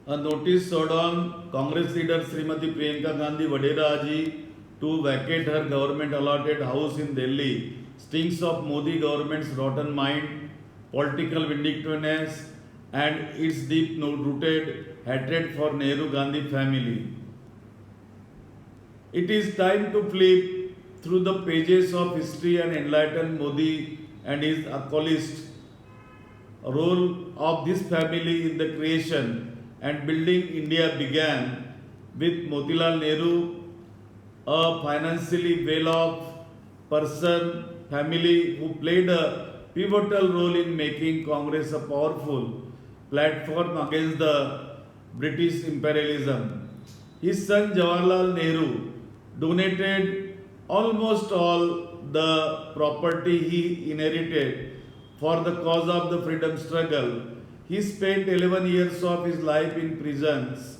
A notice served on Congress leader Srimati Priyanka Gandhi Vadera ji to vacate her government allotted house in Delhi stinks of Modi government's rotten mind, political vindictiveness, and its deep rooted hatred for Nehru Gandhi family. It is time to flip through the pages of history and enlighten Modi and his acolytes role of this family in the creation and building India began with Motilal Nehru, a financially well-off person family who played a pivotal role in making Congress a powerful platform against the British imperialism. His son Jawaharlal Nehru donated almost all the property he inherited for the cause of the freedom struggle. He spent 11 years of his life in prisons.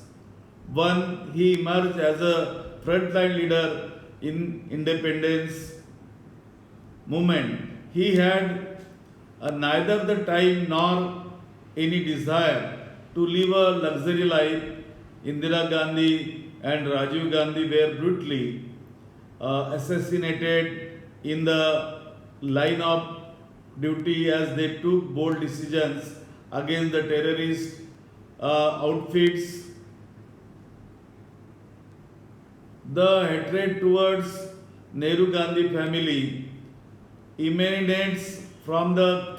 One, he emerged as a frontline leader in independence movement. He had neither the time nor any desire to live a luxury life. Indira Gandhi and Rajiv Gandhi were brutally assassinated in the line of duty as they took bold decisions against the terrorist outfits. The hatred towards Nehru Gandhi family emanates from the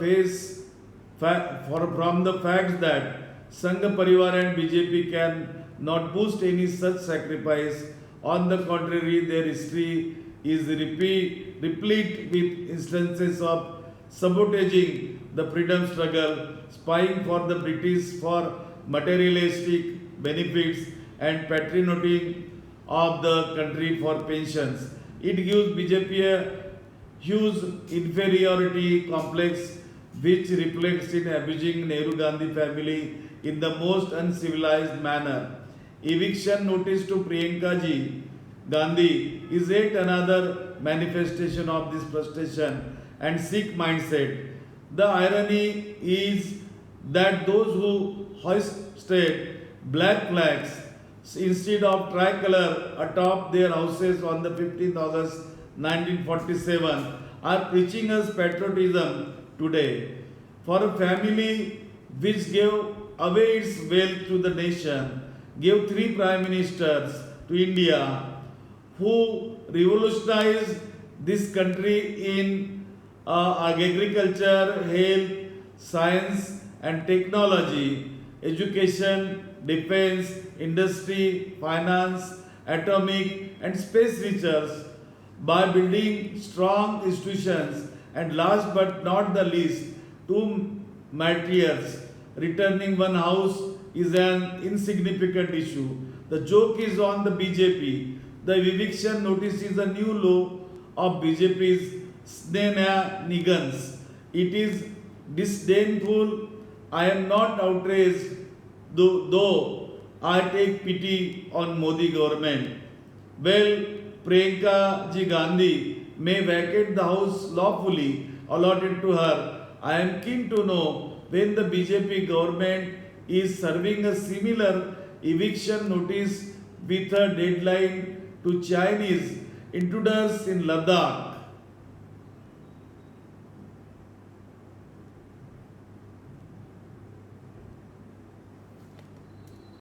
from the fact that Sangha Parivar and BJP can not boost any such sacrifice. On the contrary, their history is replete with instances of sabotaging the freedom struggle, spying for the British for materialistic benefits, and patrioting of the country for pensions. It gives BJP a huge inferiority complex which reflects in abusing Nehru Gandhi family in the most uncivilized manner. Eviction notice to Priyanka ji Gandhi is yet another manifestation of this frustration and Sikh mindset. The irony is that those who hoisted black flags instead of tricolor atop their houses on the 15th August 1947 are preaching us patriotism today. For a family which gave away its wealth to the nation, gave three prime ministers to India, who revolutionized this country in agriculture, health, science, and technology, education, defense, industry, finance, atomic, and space research by building strong institutions, and last but not the least, two martyrs. Returning one house is an insignificant issue. The joke is on the BJP. The eviction notice is a new low of BJP's shenanigans. It is disdainful. I am not outraged, though I take pity on Modi government. Well, Priyanka ji Gandhi may vacate the house lawfully allotted to her. I am keen to know when the BJP government is serving a similar eviction notice with a deadline to Chinese intruders in Ladakh